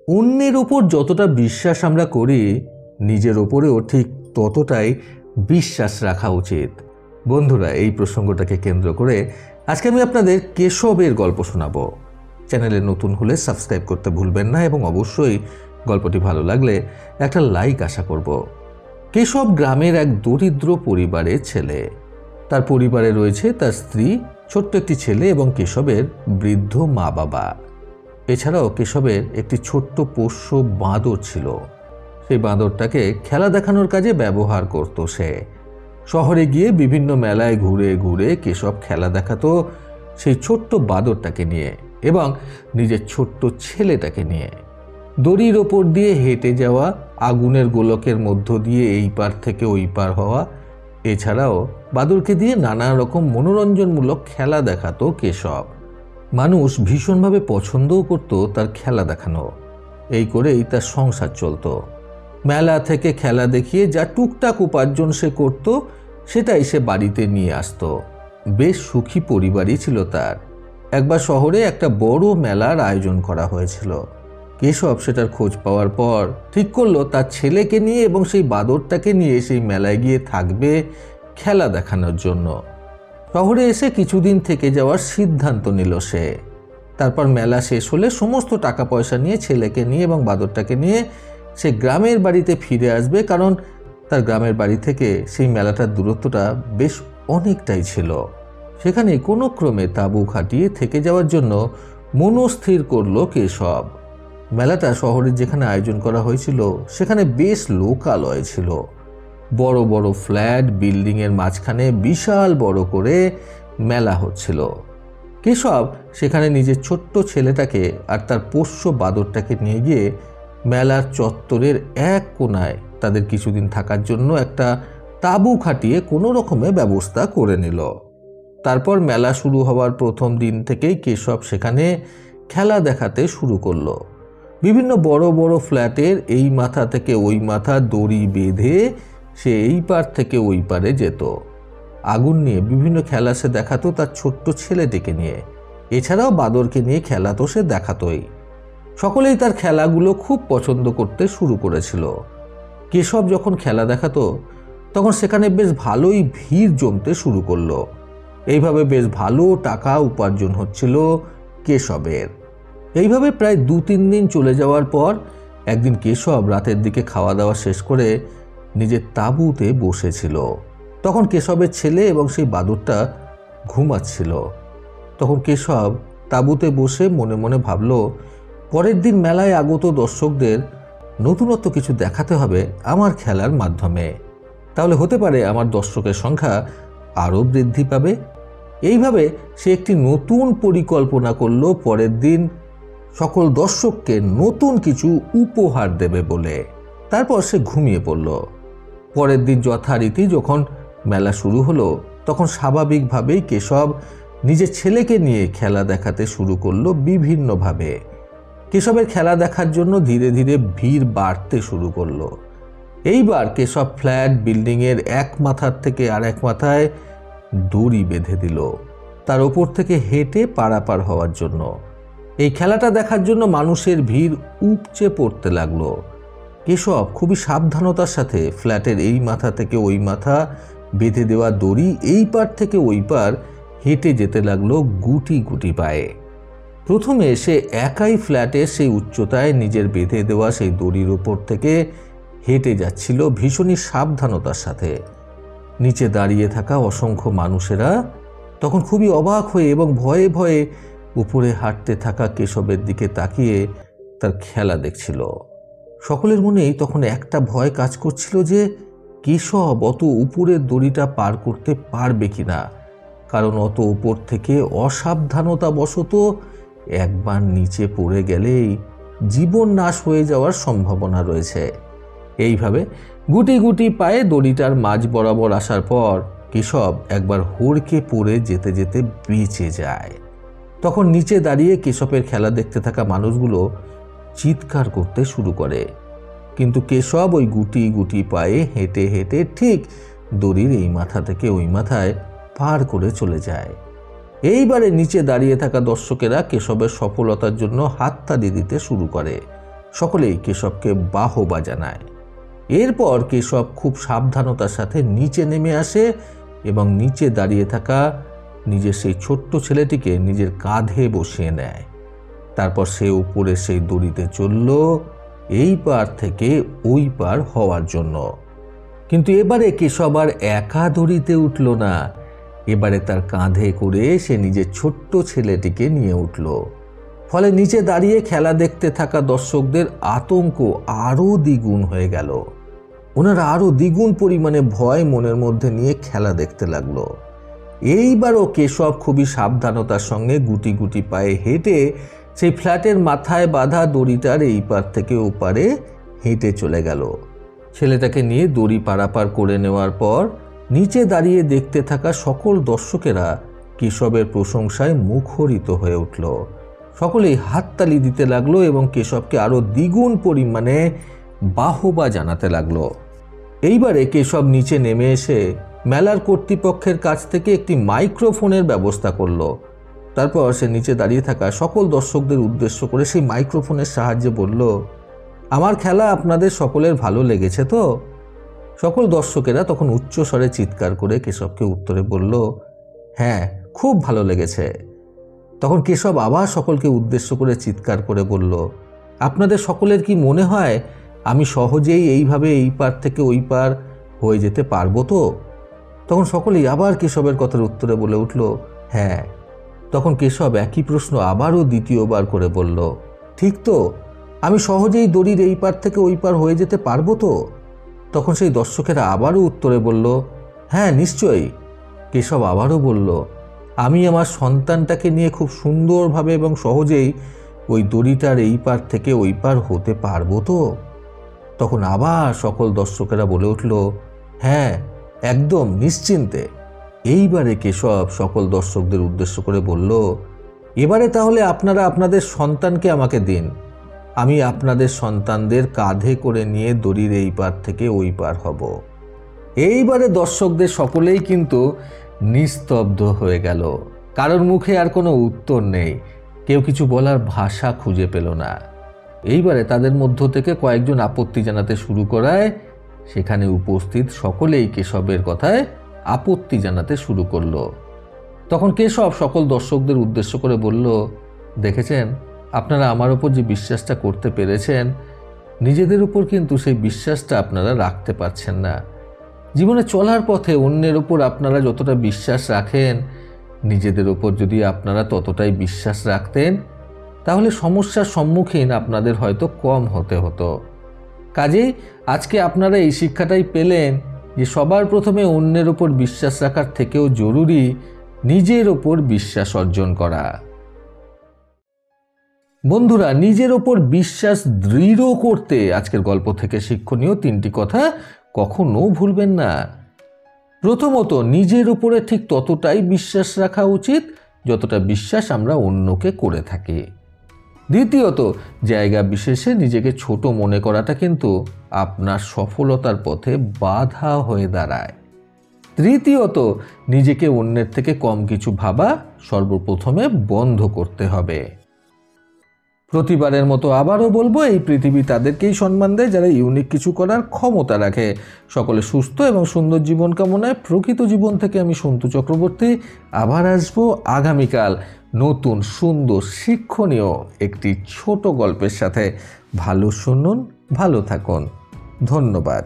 অন্যের ওপর যতটা বিশ্বাস আমরা করি, নিজের ওপরেও ঠিক ততটাই বিশ্বাস রাখা উচিত। বন্ধুরা, এই প্রসঙ্গটাকে কেন্দ্র করে আজকে আমি আপনাদের কেশবের গল্প শোনাবো। চ্যানেলে নতুন হলে সাবস্ক্রাইব করতে ভুলবেন না এবং অবশ্যই গল্পটি ভালো লাগলে একটা লাইক আশা করব। কেশব গ্রামের এক দরিদ্র পরিবারের ছেলে। তার পরিবারে রয়েছে তার স্ত্রী, ছোট্ট একটি ছেলে এবং কেশবের বৃদ্ধ মা বাবা। এছাড়াও কেশবের একটি ছোট্ট পোষ্য বাঁদর ছিল। সেই বাঁদরটাকে খেলা দেখানোর কাজে ব্যবহার করত সে। শহরে গিয়ে বিভিন্ন মেলায় ঘুরে ঘুরে কেশব খেলা দেখাতো সেই ছোট্ট বাঁদরটাকে নিয়ে এবং নিজের ছোট্ট ছেলেটাকে নিয়ে। দড়ির ওপর দিয়ে হেঁটে যাওয়া, আগুনের গোলকের মধ্য দিয়ে এই পার থেকে ওই পার হওয়া, এছাড়াও বাঁদরকে দিয়ে নানা রকম মনোরঞ্জনমূলক খেলা দেখাতো কেশব। মানুষ ভীষণভাবে পছন্দও করত তার খেলা দেখানো। এই করেই তার সংসার চলত। মেলা থেকে খেলা দেখিয়ে যা টুকটাক উপার্জন সে করত, সেটাই সে বাড়িতে নিয়ে আসতো। বেশ সুখী পরিবারই ছিল তার। একবার শহরে একটা বড় মেলার আয়োজন করা হয়েছিল। কেশব সেটার খোঁজ পাওয়ার পর ঠিক করলো তার ছেলেকে নিয়ে এবং সেই বাঁদরটাকে নিয়ে সেই মেলায় গিয়ে থাকবে খেলা দেখানোর জন্য। শহরে এসে কিছুদিন থেকে যাওয়ার সিদ্ধান্ত নিল সে। তারপর মেলা শেষ হলে সমস্ত টাকা পয়সা নিয়ে ছেলেকে নিয়ে এবং বাঁদরটাকে নিয়ে সে গ্রামের বাড়িতে ফিরে আসবে, কারণ তার গ্রামের বাড়ি থেকে সেই মেলাটার দূরত্বটা বেশ অনেকটাই ছিল। সেখানে কোনো ক্রমে তাঁবু খাটিয়ে থেকে যাওয়ার জন্য মনস্থির করল কেশব। মেলাটা শহরের যেখানে আয়োজন করা হয়েছিল সেখানে বেশ লোকালয় ছিল। বড় বড় ফ্ল্যাট বিল্ডিংয়ের মাঝখানে বিশাল বড় করে মেলা হচ্ছিল। কেশব সেখানে নিজের ছোট্ট ছেলেটাকে আর তার পোষ্য বাঁদরটাকে নিয়ে গিয়ে মেলার চত্বরের এক কোনায় তাদের কিছুদিন থাকার জন্য একটা তাঁবু খাটিয়ে কোনো রকমে ব্যবস্থা করে নিল। তারপর মেলা শুরু হওয়ার প্রথম দিন থেকেই কেশব সেখানে খেলা দেখাতে শুরু করলো। বিভিন্ন বড় বড় ফ্ল্যাটের এই মাথা থেকে ওই মাথা দড়ি বেঁধে সে এই পার থেকে ওই পারে যেত। আগুন নিয়ে বিভিন্ন খেলা সে দেখাতো তার ছোট্ট ছেলেটিকে নিয়ে। এছাড়াও বাঁদরকে নিয়ে খেলা তো সে দেখাতোই। সকলেই তার খেলাগুলো খুব পছন্দ করতে শুরু করেছিল। কেশব যখন খেলা দেখাতো তখন সেখানে বেশ ভালোই ভিড় জমতে শুরু করলো। এইভাবে বেশ ভালো টাকা উপার্জন হচ্ছিল কেশবের। এইভাবে প্রায় 2-3 দিন চলে যাওয়ার পর একদিন কেশব রাতের দিকে খাওয়া দাওয়া শেষ করে নিজের তাঁবুতে বসেছিল। তখন কেশবের ছেলে এবং সেই বাঁদরটা ঘুমাচ্ছিল। তখন কেশব তাঁবুতে বসে মনে মনে ভাবল, পরের দিন মেলায় আগত দর্শকদের নতুনত্ব কিছু দেখাতে হবে আমার খেলার মাধ্যমে। তাহলে হতে পারে আমার দর্শকের সংখ্যা আরও বৃদ্ধি পাবে। এইভাবে সে একটি নতুন পরিকল্পনা করল পরের দিন সকল দর্শককে নতুন কিছু উপহার দেবে বলে। তারপর সে ঘুমিয়ে পড়ল। পরের দিন যথারীতি যখন মেলা শুরু হলো তখন স্বাভাবিকভাবেই কেশব নিজের ছেলেকে নিয়ে খেলা দেখাতে শুরু করলো বিভিন্নভাবে। কেশবের খেলা দেখার জন্য ধীরে ধীরে ভিড় বাড়তে শুরু করলো। এইবার কেশব ফ্ল্যাট বিল্ডিংয়ের এক মাথার থেকে আর এক মাথায় দড়ি বেঁধে দিল তার ওপর থেকে হেঁটে পারাপার হওয়ার জন্য। এই খেলাটা দেখার জন্য মানুষের ভিড় উপচে পড়তে লাগলো। কেশব খুবই সাবধানতার সাথে ফ্ল্যাটের এই মাথা থেকে ওই মাথা বেঁধে দেওয়া দড়ি এই পার থেকে ওই পার হেঁটে যেতে লাগলো গুটি গুটি পায়ে। প্রথমে সে একাই ফ্ল্যাটের সেই উচ্চতায় নিজের বেঁধে দেওয়া সেই দড়ির ওপর থেকে হেঁটে যাচ্ছিল ভীষণই সাবধানতার সাথে। নিচে দাঁড়িয়ে থাকা অসংখ্য মানুষেরা তখন খুবই অবাক হয়ে এবং ভয়ে ভয়ে উপরে হাঁটতে থাকা কেশবের দিকে তাকিয়ে তার খেলা দেখছিল। সকলের মনেই তখন একটা ভয় কাজ করছিল যে কেশব অত উপরের দড়িটা পার করতে পারবে কিনা, কারণ অত উপর থেকে অসাবধানতা বশত একবার নিচে পড়ে গেলেই জীবন নাশ হয়ে যাওয়ার সম্ভাবনা রয়েছে। এইভাবে গুটি গুটি পায়ে দড়িটার মাঝ বরাবর আসার পর কেশব একবার হুড়কে পড়ে যেতে যেতে বেঁচে যায়। তখন নিচে দাঁড়িয়ে কেশবের খেলা দেখতে থাকা মানুষগুলো চিৎকার করতে শুরু করে, কিন্তু কেশব ওই গুটি গুটি পায়ে হেঁটে হেঁটে ঠিক দড়ির এই মাথা থেকে ওই মাথায় পার করে চলে যায়। এইবারে নিচে দাঁড়িয়ে থাকা দর্শকেরা কেশবের সফলতার জন্য হাততালি দিতে শুরু করে। সকলেই কেশবকে বাহবা জানায়। এরপর কেশব খুব সাবধানতার সাথে নিচে নেমে আসে এবং নিচে দাঁড়িয়ে থাকা নিজের সেই ছোট্ট ছেলেটিকে নিজের কাঁধে বসিয়ে নেয়। তারপর সে উপরে সেই দড়িতে চলল এই পার থেকে ওই পার হওয়ার জন্য। কিন্তু এবারে কেশব আর একা দড়িতে উঠল না, এবারে তার কাঁধে করে সে নিজের ছোট্ট ছেলেটিকে নিয়ে উঠল। ফলে নিচে দাঁড়িয়ে খেলা দেখতে থাকা দর্শকদের আতঙ্ক আরও দ্বিগুণ হয়ে গেল। ওনারা আরও দ্বিগুণ পরিমাণে ভয় মনের মধ্যে নিয়ে খেলা দেখতে লাগলো। এইবারও কেশব খুবই সাবধানতার সঙ্গে গুটি গুটি পায়ে হেঁটে সেই ফ্ল্যাটের মাথায় বাঁধা দড়িটার এই পার থেকে ওপারে হেঁটে চলে গেল। ছেলেটাকে নিয়ে দড়ি পারাপার করে নেওয়ার পর নিচে দাঁড়িয়ে দেখতে থাকা সকল দর্শকেরা কেশবের প্রশংসায় মুখরিত হয়ে উঠল। সকলেই হাততালি দিতে লাগলো এবং কেশবকে আরও দ্বিগুণ পরিমাণে বাহবা জানাতে লাগলো। এইবারে কেশব নিচে নেমে এসে মেলার কর্তৃপক্ষের কাছ থেকে একটি মাইক্রোফোনের ব্যবস্থা করলো। তারপর সে নিচে দাঁড়িয়ে থাকা সকল দর্শকদের উদ্দেশ্য করে সেই মাইক্রোফোনের সাহায্যে বলল, আমার খেলা আপনাদের সকলের ভালো লেগেছে তো? সকল দর্শকেরা তখন উচ্চস্বরে চিৎকার করে কেশবকে উত্তরে বলল, হ্যাঁ, খুব ভালো লেগেছে। তখন কেশব আবার সকলকে উদ্দেশ্য করে চিৎকার করে বলল, আপনাদের সকলের কি মনে হয় আমি সহজেই এইভাবে এই পার থেকে ওই পার হয়ে যেতে পারবো তো? তখন সকলেই আবার কেশবের কথার উত্তরে বলে উঠল, হ্যাঁ। তখন কেশব একই প্রশ্ন আবারও দ্বিতীয়বার করে বলল, ঠিক তো? আমি সহজেই দড়ির এই পার থেকে ওই পার হয়ে যেতে পারবো তো? তখন সেই দর্শকেরা আবারও উত্তরে বলল, হ্যাঁ, নিশ্চয়ই। কেশব আবারও বলল, আমি আমার সন্তানটাকে নিয়ে খুব সুন্দরভাবে এবং সহজেই ওই দড়িটার এই পার থেকে ওই পার হতে পারবো তো? তখন আবার সকল দর্শকেরা বলে উঠল, হ্যাঁ, একদম নিশ্চিন্তে। এইবারে কেশব সকল দর্শকদের উদ্দেশ্য করে বলল, এবারে তাহলে আপনারা আপনাদের সন্তানকে আমাকে দিন, আমি আপনাদের সন্তানদের কাঁধে করে নিয়ে দড়ির এই পার থেকে ওই পার হব। এইবারে দর্শকদের সকলেই কিন্তু নিস্তব্ধ হয়ে গেল। কারোর মুখে আর কোনো উত্তর নেই, কেউ কিছু বলার ভাষা খুঁজে পেল না। এইবারে তাদের মধ্য থেকে কয়েকজন আপত্তি জানাতে শুরু করায় সেখানে উপস্থিত সকলেই কেশবের কথায় আপত্তি জানাতে শুরু করলো। তখন কেশব সকল দর্শকদের উদ্দেশ্য করে বলল, দেখেছেন, আপনারা আমার ওপর যে বিশ্বাসটা করতে পেরেছেন, নিজেদের উপর কিন্তু সেই বিশ্বাসটা আপনারা রাখতে পারছেন না। জীবনে চলার পথে অন্যের ওপর আপনারা যতটা বিশ্বাস রাখেন, নিজেদের ওপর যদি আপনারা ততটাই বিশ্বাস রাখতেন, তাহলে সমস্যার সম্মুখীন আপনাদের হয়তো কম হতে হতো। কাজেই আজকে আপনারা এই শিক্ষাটাই পেলেন যে সবার প্রথমে অন্যের ওপর বিশ্বাস রাখার থেকেও জরুরি নিজের ওপর বিশ্বাস অর্জন করা। বন্ধুরা, নিজের ওপর বিশ্বাস দৃঢ় করতে আজকের গল্প থেকে শিক্ষণীয় 3টি কথা কখনো ভুলবেন না। প্রথমত, নিজের উপরে ঠিক ততটাই বিশ্বাস রাখা উচিত যতটা বিশ্বাস আমরা অন্যকে করে থাকি। দ্বিতীয়ত, জায়গা বিশেষে নিজেকে ছোট মনে করাটা কিন্তু আপনার সফলতার পথে বাধা হয়ে দাঁড়ায়। তৃতীয়ত, নিজেকে অন্যের থেকে কম কিছু ভাবা সর্বপ্রথমে বন্ধ করতে হবে। প্রতিবারের মতো আবারও বলবো, এই পৃথিবী তাদেরকেই সম্মান দেয় যারা ইউনিক কিছু করার ক্ষমতা রাখে। সকলে সুস্থ এবং সুন্দর জীবন কামনায় প্রকৃত জীবন থেকে আমি সন্তু চক্রবর্তী আবার আসবো আগামীকাল নতুন সুন্দর শিক্ষণীয় একটি ছোট গল্পের সাথে। ভালো শুনুন, ভালো থাকুন। ধন্যবাদ।